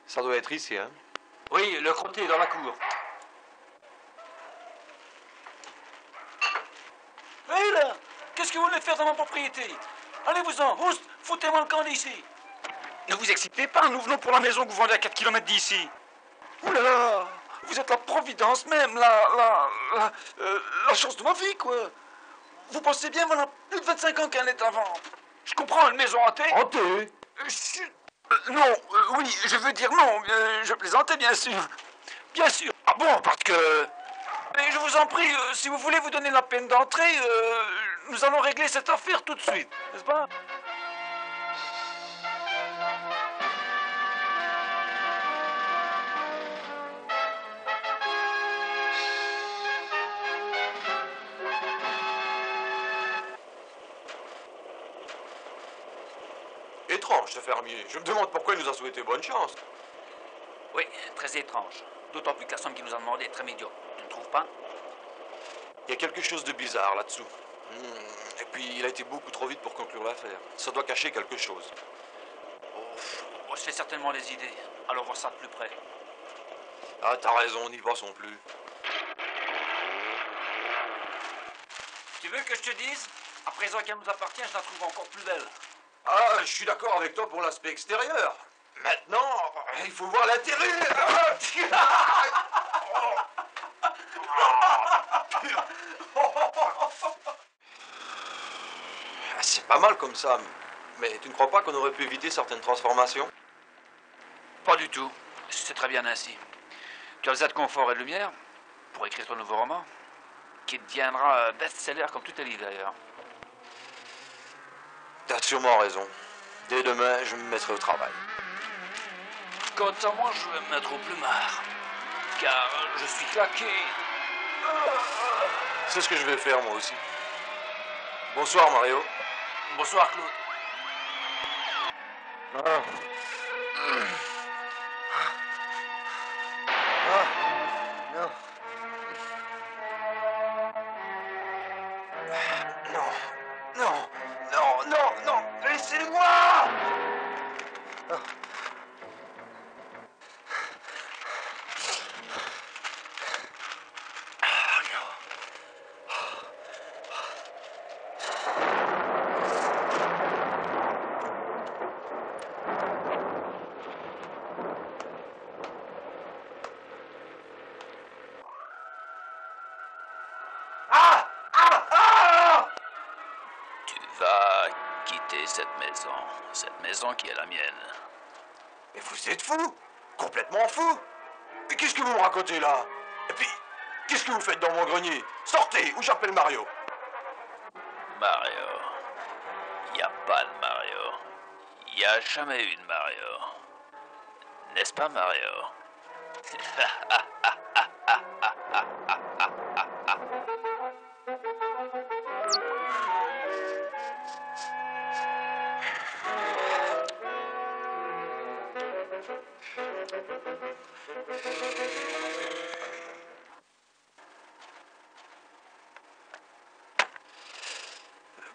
Ça doit être ici, hein? Oui, le crotté est dans la cour. Hé là! Qu'est-ce que vous voulez faire dans ma propriété? Allez-vous-en, Oust, foutez-moi le camp d'ici. Ne vous excitez pas, nous venons pour la maison que vous vendez à 4 kilomètres d'ici. Ouh là là! Vous êtes la providence même, la chance de ma vie, quoi. Vous pensez bien, voilà plus de 25 ans qu'elle est à vendre. Je comprends, une maison hantée. Hanté? Chut. Non, oui, je veux dire non, je plaisantais bien sûr. Bien sûr. Ah bon, parce que... Mais je vous en prie, si vous voulez vous donner la peine d'entrer, nous allons régler cette affaire tout de suite, n'est-ce pas? Étrange, ce fermier. Je me demande pourquoi il nous a souhaité bonne chance. Oui, très étrange. D'autant plus que la somme qu'il nous a demandée est très médiocre. Tu ne trouves pas? Il y a quelque chose de bizarre là-dessous. Et puis, il a été beaucoup trop vite pour conclure l'affaire. Ça doit cacher quelque chose. Oh, c'est certainement les idées. Allons voir ça de plus près. Ah, t'as raison, n'y passons plus. Tu veux que je te dise? À présent qu'elle nous appartient, je la trouve encore plus belle. Ah, je suis d'accord avec toi pour l'aspect extérieur. Maintenant, il faut voir l'intérieur. C'est pas mal comme ça, mais tu ne crois pas qu'on aurait pu éviter certaines transformations? Pas du tout. C'est très bien ainsi. Tu as le Z confort et de lumière pour écrire ton nouveau roman, qui deviendra best-seller comme tout est dit d'ailleurs. T'as sûrement raison. Dès demain, je me mettrai au travail. Quant à moi, je vais me mettre au plumard, car je suis claqué. C'est ce que je vais faire moi aussi. Bonsoir Mario. Bonsoir Claude. Ah. Non. Non. Non. Non, non, non. Laissez-moi. Ah. Tu vas quitter cette maison qui est la mienne. Mais vous êtes fou. Complètement fou. Mais qu'est-ce que vous me racontez là? Et puis, qu'est-ce que vous faites dans mon grenier? Sortez ou j'appelle Mario. Mario. Y a pas de Mario. Y a jamais eu de Mario. N'est-ce pas, Mario?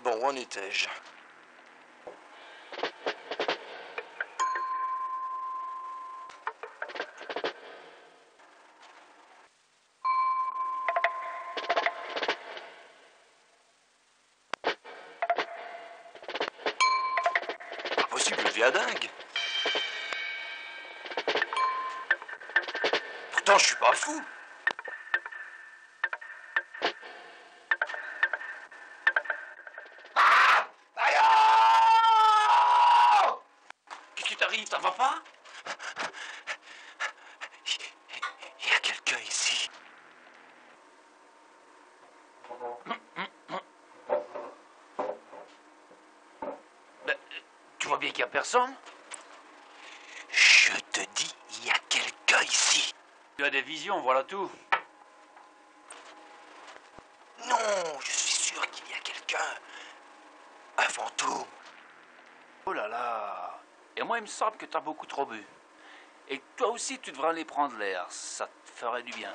Bon, où en étais-je? Pas possible, je deviens dingue. Pourtant, je suis pas fou. Qu'est-ce qui t'arrive? Ça va pas? Il y a quelqu'un ici. Ben, tu vois bien qu'il y a personne? Je te dis, il y a quelqu'un ici. Tu as des visions, voilà tout. Non, je suis sûr qu'il y a quelqu'un. Un fantôme. Oh là là. Et moi, il me semble que t'as beaucoup trop bu. Et toi aussi, tu devrais aller prendre l'air. Ça te ferait du bien.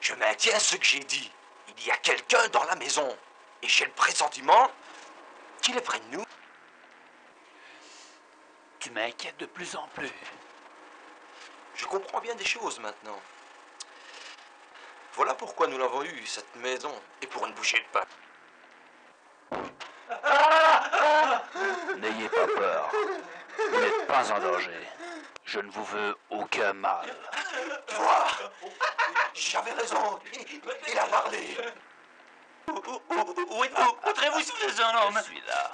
Je maintiens ce que j'ai dit. Il y a quelqu'un dans la maison. Et j'ai le pressentiment qu'il est près de nous. Tu m'inquiètes de plus en plus. Je comprends bien des choses maintenant. Voilà pourquoi nous l'avons eue, cette maison. Et pour une bouchée de pain. N'ayez pas peur. Vous n'êtes pas en danger. Je ne vous veux aucun mal. Toi, j'avais raison. Il a parlé. Où êtes-vous? Montrez-vous si vous êtes un homme. Je suis là,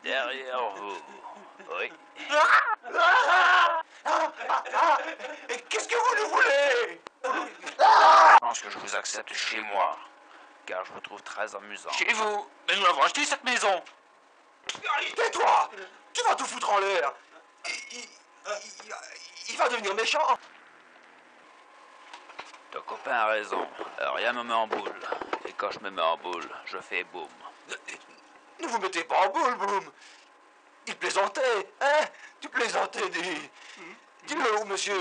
derrière vous. Oui. Et qu'est-ce que vous nous voulez? Je pense que je vous accepte chez moi, car je vous trouve très amusant. Chez vous? Mais nous avons acheté cette maison. Tais-toi! Tu vas tout foutre en l'air. Il va devenir méchant. Ton copain a raison. Rien me met en boule. Et quand je me mets en boule, je fais boum. Ne vous mettez pas en boule, Boum. Il plaisantait, hein? Tu plaisantais, dis-le, monsieur,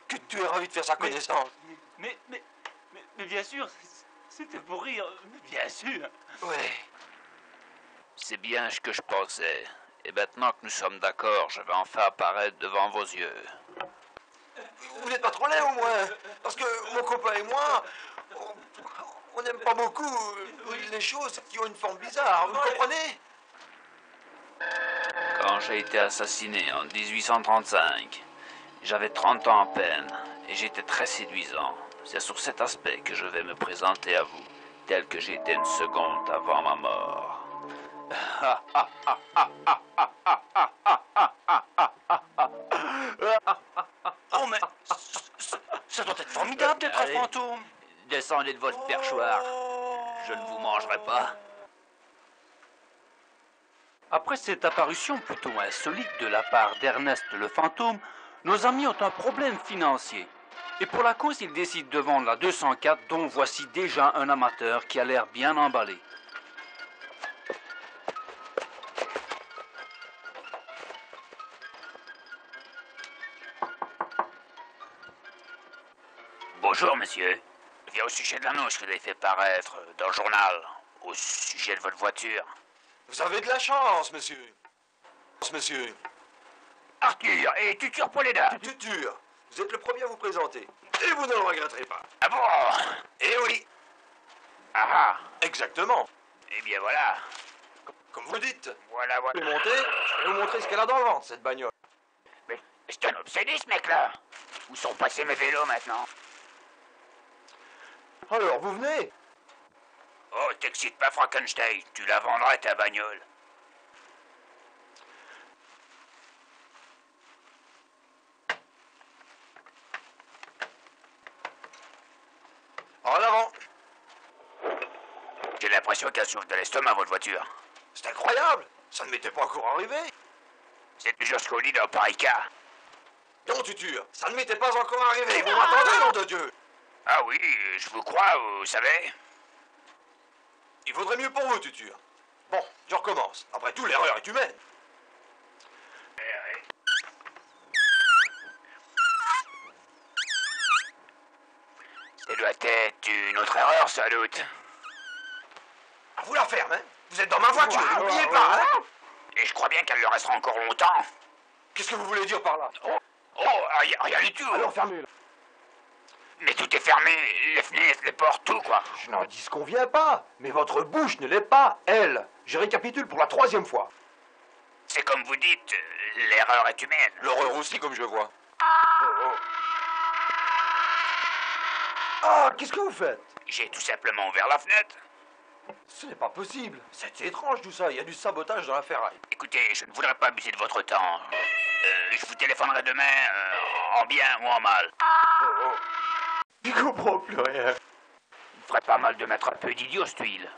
que tu es ravi de faire sa connaissance. Mais bien sûr, c'était pour rire, bien sûr. Ouais. C'est bien ce que je pensais. Et maintenant que nous sommes d'accord, je vais enfin apparaître devant vos yeux. Vous n'êtes pas trop laid, au moins. Parce que mon copain et moi, on n'aime pas beaucoup les choses qui ont une forme bizarre. Vous comprenez? Quand j'ai été assassiné en 1835, j'avais 30 ans à peine et j'étais très séduisant. C'est sur cet aspect que je vais me présenter à vous, tel que j'étais une seconde avant ma mort. Oh mais ça doit être formidable d'être un fantôme. Descendez de votre perchoir. Je ne vous mangerai pas. Après cette apparition plutôt insolite de la part d'Ernest le fantôme, nos amis ont un problème financier. Et pour la cause, ils décident de vendre la 204, dont voici déjà un amateur qui a l'air bien emballé. Bonjour, monsieur. Je viens au sujet de l'annonce que vous avez fait paraître dans le journal, au sujet de votre voiture. Vous avez de la chance, monsieur. Monsieur. Arthur, et tuture pour les dames. Tuture, vous êtes le premier à vous présenter. Et vous ne le regretterez pas. Ah bon? Eh oui. Ah ah. Exactement. Eh bien voilà. Comme vous dites. Voilà. Vous pouvez monter, je vais vous montrer ce qu'elle a dans le ventre, cette bagnole. Mais c'est un obsédé, ce mec-là. Où sont passés mes vélos, maintenant? Alors, vous venez? Oh, t'excites pas, Frankenstein. Tu la vendras, ta bagnole. En avant. J'ai l'impression qu'elle souffre de l'estomac, votre voiture. C'est incroyable. Ça ne m'était pas encore arrivé. C'est toujours ce qu'on dit dans pareil cas. Non, Tuture, ça ne m'était pas encore arrivé. Vous m'entendez, nom de Dieu? Ah oui, je vous crois, vous savez. Il vaudrait mieux pour vous, Tuture. Bon, je recommence. Après tout, l'erreur est humaine. Ça doit être une autre erreur, sans doute. À vous la faire, hein? Vous êtes dans ma voiture, n'oubliez pas, hein? Et je crois bien qu'elle le restera encore longtemps. Qu'est-ce que vous voulez dire par là? Rien du tout. Alors fermez-le. Mais tout est fermé, les fenêtres, les portes, tout, quoi. Je n'en dis ce qu'on vient pas, mais votre bouche ne l'est pas, elle. Je récapitule pour la 3e fois. C'est comme vous dites, l'erreur est humaine. L'horreur aussi, comme je vois. Ah, qu'est-ce que vous faites? J'ai tout simplement ouvert la fenêtre. Ce n'est pas possible. C'est étrange tout ça, il y a du sabotage dans la ferraille. Écoutez, je ne voudrais pas abuser de votre temps. Je vous téléphonerai demain, en bien ou en mal. Je comprends plus rien. Il me ferait pas mal de mettre un peu d'idiot, cette huile.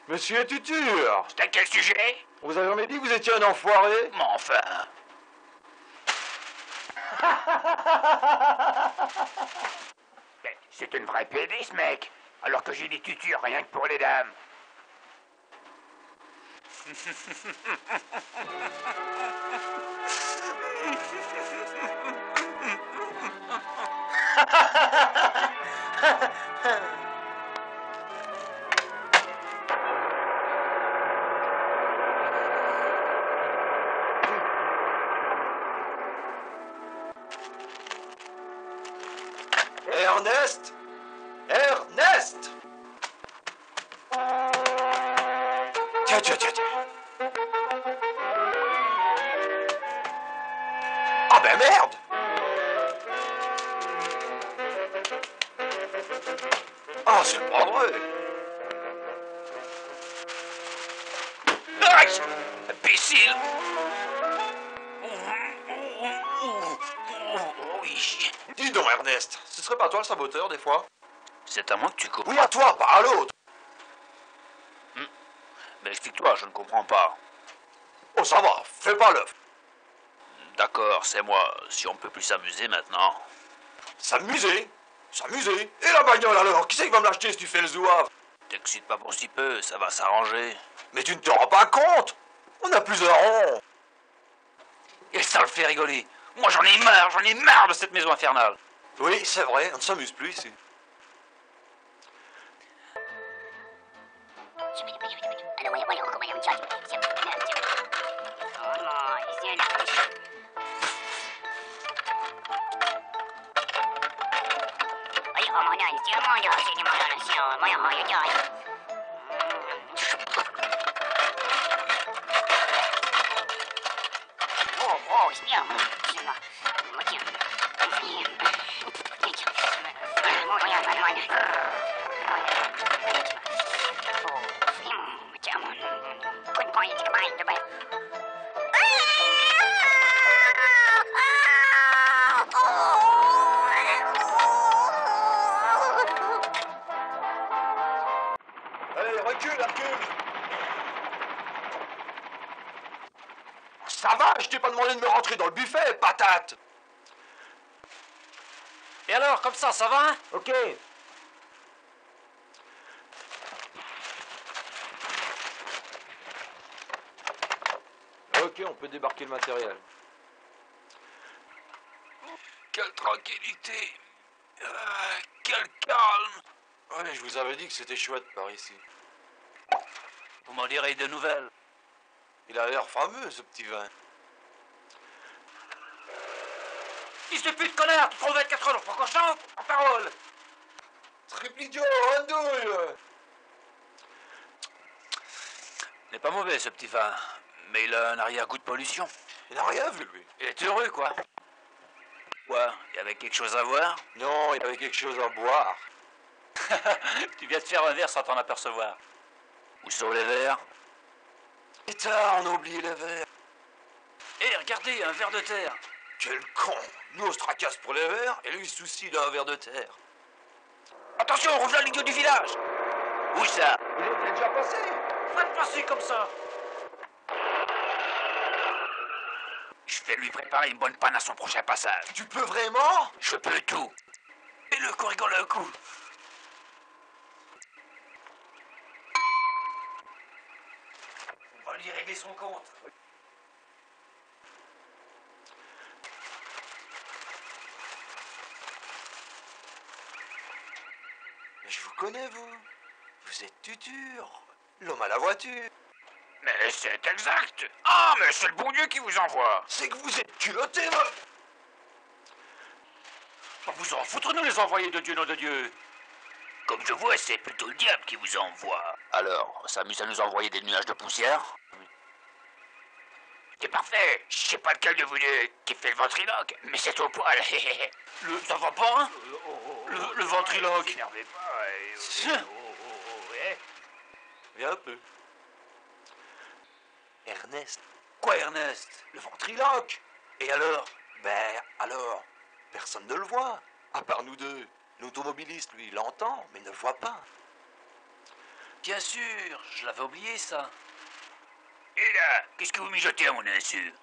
Monsieur Tuture, C'est à quel sujet? vous avez jamais dit que vous étiez un enfoiré? Mais enfin... Mais c'est une vraie PD, ce mec. Alors que j'ai des tutures rien que pour les dames. Ernest! Ernest! Tiens, tiens, tiens, tiens. Ah ben merde! Ah, c'est pas vrai! Aïe! Imbécile! Oui. Dis donc, Ernest, ce serait pas toi le saboteur, des fois? C'est à moi que tu cours. Oui, à toi, pas à l'autre! Mais explique-toi, je ne comprends pas. Oh, ça va, fais pas l'œuf. D'accord, c'est moi. Si on peut plus s'amuser maintenant. S'amuser? S'amuser? Et la bagnole alors? Qui c'est qui va me l'acheter si tu fais le zouave? T'excite pas pour si peu, ça va s'arranger. Mais tu ne te rends pas compte? On a plusieurs ronds. Et ça le fait rigoler. Moi j'en ai marre de cette maison infernale. Oui, c'est vrai, on ne s'amuse plus ici. Allez, recule, recule. Ça va, je t'ai pas demandé de me rentrer dans le buffet, patate. Et alors, comme ça va? Ok. Ok, on peut débarquer le matériel. Quelle tranquillité. Quel calme. Ouais, je vous avais dit que c'était chouette par ici. Vous m'en direz de nouvelles. Il a l'air fameux, ce petit vin. Fils de pute, connard, tu prends 24 heures pour qu'on chante? En parole. Triple idiot, andouille. Il n'est pas mauvais ce petit vin, mais il a un arrière-goût de pollution. Il n'a rien vu, lui. Il est heureux, quoi. Ouais, il y avait quelque chose à voir? Non, il avait quelque chose à boire. Tu viens de faire un verre sans t'en apercevoir. Où sont les verres? Et tard, on a oublié les verres. Hé, regardez, un verre de terre. Quel con. Nous, on se tracasse pour les verres, et lui, il se soucie d'un verre de terre. Attention, on rejoint l'idiot du village. Où ça? Il est déjà passé. Faites passer comme ça. Je vais lui préparer une bonne panne à son prochain passage. Tu peux vraiment? Je peux tout. Et le coup rigole un coup. On va lui régler son compte. Mais je vous connais, vous. Vous êtes Tutur, l'homme à la voiture. Mais c'est exact. Ah, mais c'est le bon Dieu qui vous envoie. C'est que vous êtes culotté, On vous en foutre, nous les envoyés de Dieu, non de Dieu. Comme je vois, c'est plutôt le diable qui vous envoie. Alors, on s'amuse à nous envoyer des nuages de poussière? C'est parfait. Je sais pas lequel de vous deux qui fait le ventriloque, mais c'est au poil. Ça va pas, hein? Le ventriloque. N'énervez pas. Viens un peu. Ernest. Quoi, Ernest? Le ventriloque. Et alors? Ben, alors, personne ne le voit, à part nous deux. L'automobiliste, lui, l'entend, mais ne le voit pas. Bien sûr, je l'avais oublié, ça. Et là, qu'est-ce que vous mijotez à mon insu?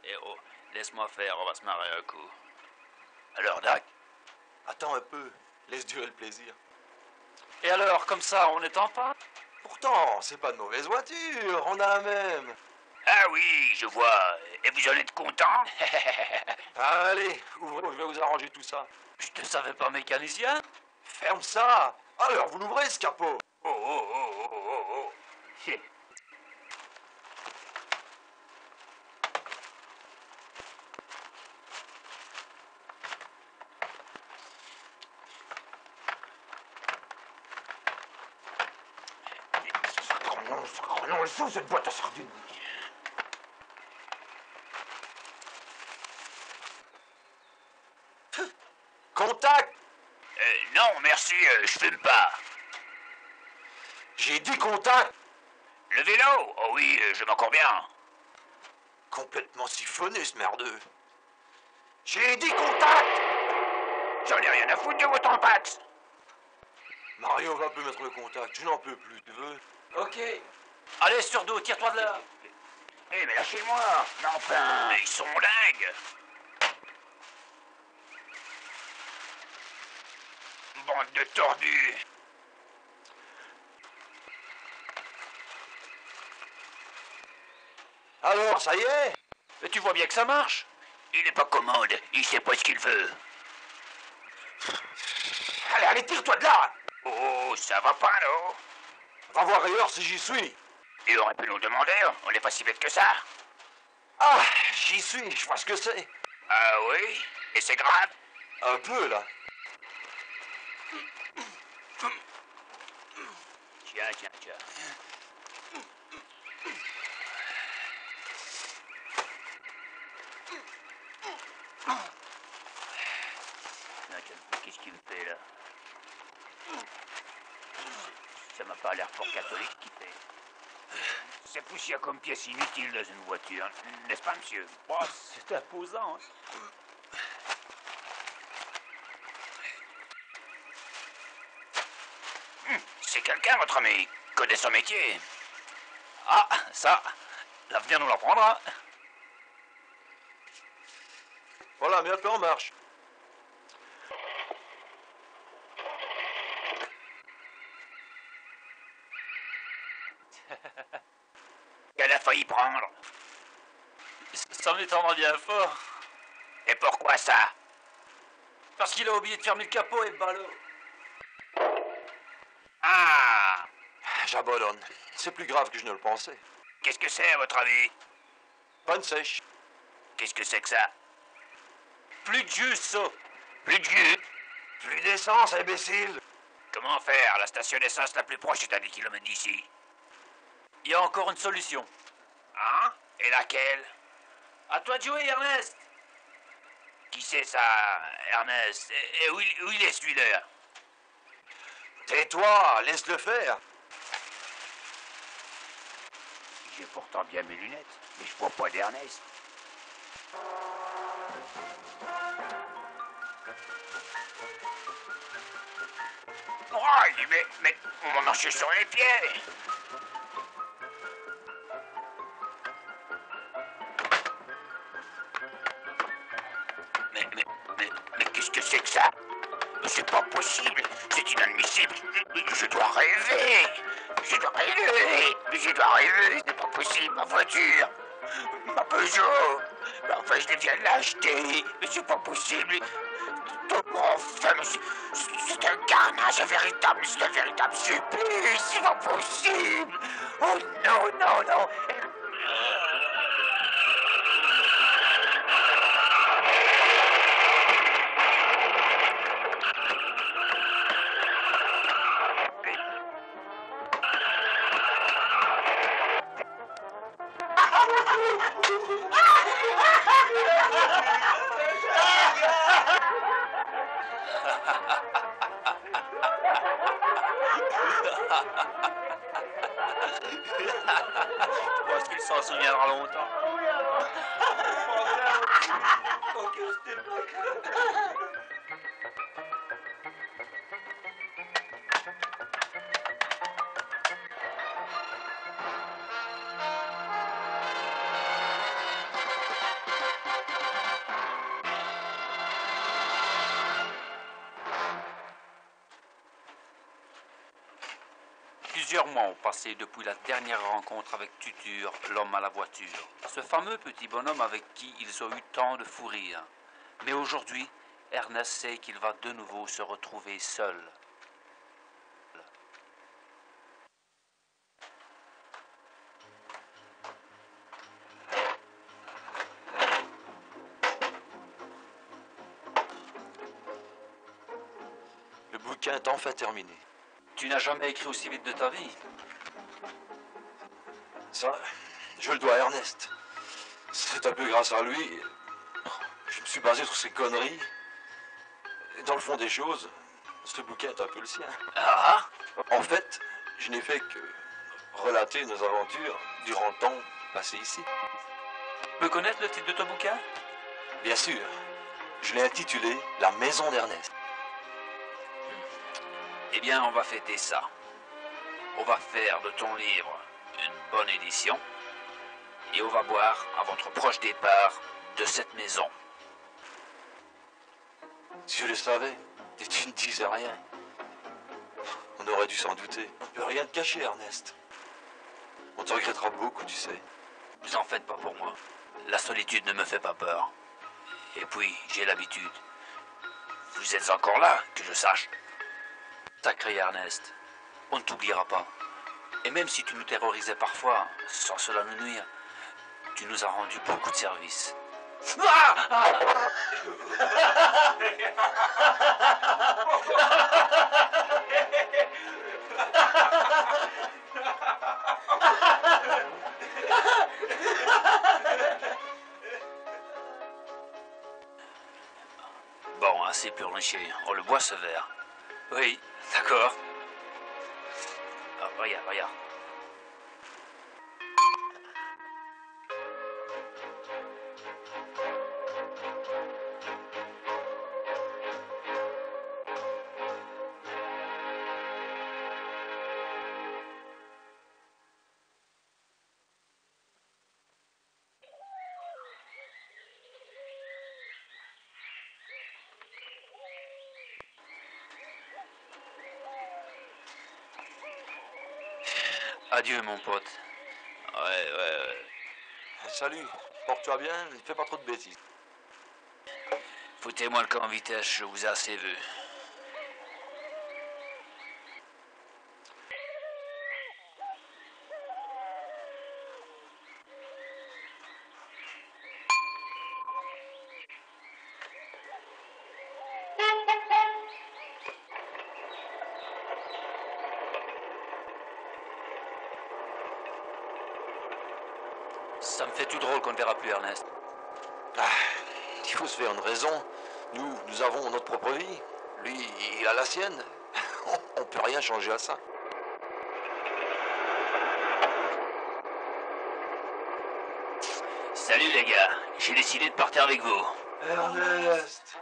Eh oh, laisse-moi faire, on va se marrer un coup. Alors, Dac? Attends un peu, laisse durer le plaisir. Et alors, comme ça, on est en pas? Pour pourtant, c'est pas de mauvaise voiture, on a la même. Ah oui, je vois. Et vous en êtes content? Allez, ouvrez, je vais vous arranger tout ça. Je te savais pas mécanicien? Ferme ça. Alors, vous l'ouvrez, ce capot. Oh, oh, oh, oh, oh, oh. Oh non, le sou, cette boîte à sardines. Contact. Non, merci, je fume pas. J'ai dit contact. Le vélo? Oh oui, je m'en cours bien. Complètement siphonné, ce merdeux. J'ai dit contact. J'en ai rien à foutre de votre empax. Mario va peu mettre le contact, je n'en peux plus, tu veux? Ok. Allez, sur dos, tire-toi de là. Eh, mais lâchez-moi. Mais enfin, ils sont dingues. Bande de tordus. Alors, ça y est? Mais tu vois bien que ça marche. Il est pas commode, il sait pas ce qu'il veut. Allez, allez, tire-toi de là. Oh, ça va pas, non? Va voir ailleurs si j'y suis. Il aurait pu nous le demander, on n'est pas si bête que ça. Ah, j'y suis, je vois ce que c'est. Ah oui? Et c'est grave? Un peu, là. Tiens, tiens, tiens. Qu'est-ce qu'il me fait, là? Ça m'a pas l'air fort catholique ce qu'il fait. C'est poussière comme pièce inutile dans une voiture, n'est-ce pas, monsieur? Oh, c'est imposant. C'est quelqu'un, votre ami. Connaît son métier. Ah, ça, l'avenir nous l'apprendra. Voilà, mais un peu en marche. Elle a failli prendre. Ça m'étendra bien fort. Et pourquoi ça? Parce qu'il a oublié de fermer le capot et ballot. Ah! J'abandonne. C'est plus grave que je ne le pensais. Qu'est-ce que c'est, à votre avis? Panne sèche. Qu'est-ce que c'est que ça? Plus de jus, ça. Plus de jus? Plus d'essence, imbécile. Comment faire? La station d'essence la plus proche est à 10 km d'ici. Il y a encore une solution. Hein? Et laquelle? À toi de jouer, Ernest. Qui c'est ça, Ernest? Et où il est, celui-là? Tais-toi, laisse-le faire. J'ai pourtant bien mes lunettes, mais je vois pas d'Ernest. Oh, mais on m'en marche sur les pieds. Mais qu'est-ce que c'est que ça? C'est pas possible, c'est inadmissible. Je dois rêver. Je dois rêver. Je dois rêver, c'est pas possible, ma voiture. Ma Peugeot. Mais enfin, je viens de l'acheter. Mais c'est pas possible. Enfin, mais c'est un carnage, c'est un véritable supplice. C'est pas possible. Oh non, non, non. Je pense qu'il s'en souviendra longtemps. Plusieurs mois ont passé depuis la dernière rencontre avec Tutur, l'homme à la voiture. Ce fameux petit bonhomme avec qui ils ont eu tant de fou rire. Mais aujourd'hui, Ernest sait qu'il va de nouveau se retrouver seul. Le bouquin est enfin terminé. Tu n'as jamais écrit aussi vite de ta vie. Ça, je le dois à Ernest. C'est un peu grâce à lui. Je me suis basé sur ses conneries. Et dans le fond des choses, ce bouquin est un peu le sien. Ah! En fait, je n'ai fait que relater nos aventures durant le temps passé ici. Tu peux connaître le titre de ton bouquin? Bien sûr, je l'ai intitulé La maison d'Ernest. Eh bien, on va fêter ça. On va faire de ton livre une bonne édition. Et on va boire à votre proche départ de cette maison. Si je le savais, et tu ne disais rien. On aurait dû s'en douter. On ne peut rien te cacher, Ernest. On te regrettera beaucoup, tu sais. Ne vous en faites pas pour moi. La solitude ne me fait pas peur. Et puis, j'ai l'habitude. Vous êtes encore là, que je sache. Sacré Ernest, on ne t'oubliera pas. Et même si tu nous terrorisais parfois, sans cela nous nuire, tu nous as rendu beaucoup de services. Bon, assez pleurniché. On le boit ce verre. Oui, d'accord. Ah, regarde, regarde. Adieu, mon pote. Ouais. Salut, porte-toi bien, ne fais pas trop de bêtises. Foutez-moi le camp en vitesse, je vous ai assez vu. Ça me fait tout drôle qu'on ne verra plus Ernest. Ah, il faut se faire une raison. Nous avons notre propre vie. Lui, il a la sienne. On peut rien changer à ça. Salut les gars, j'ai décidé de partir avec vous. Ernest!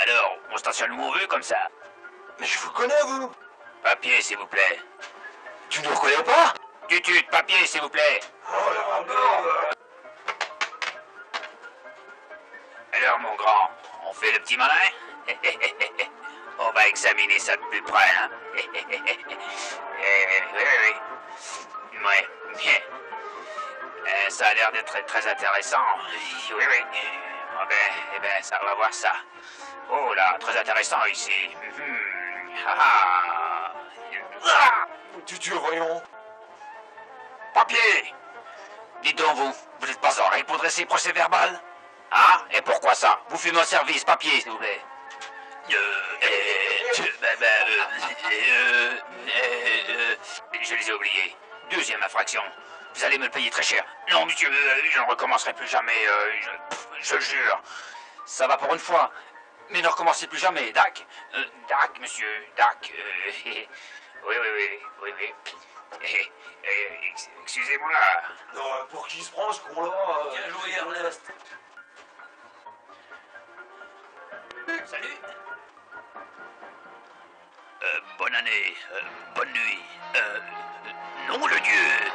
Alors, on stationne où on veut comme ça? Mais je vous connais, vous! Papier, s'il vous plaît. Tu ne reconnais pas? Tutu, papier, s'il vous plaît. Oh la merde! Alors, mon grand, on fait le petit malin? On va examiner ça de plus près, hein? Oui. Ouais, bien. Ça a l'air d'être très, très intéressant. Oui. Eh ben, ça, on va voir ça. Oh là, très intéressant ici. Ah. Tu voyons. Papier! Dites donc, vous n'êtes pas en règle pour dresser procès-verbal? Ah, et pourquoi ça? Vous fumez au service, papier, s'il vous plaît. Je les ai oubliés. Deuxième infraction. Vous allez me le payer très cher. Non, monsieur, je ne recommencerai plus jamais, je jure. Ça va pour une fois. Mais ne recommencez plus jamais, Dac. Dac, monsieur, Dac. Oui. Excusez-moi. Non, pour qui se prend ce con-là? Bien joué, Ernest. Salut. Bonne année, bonne nuit. Nom de Dieu.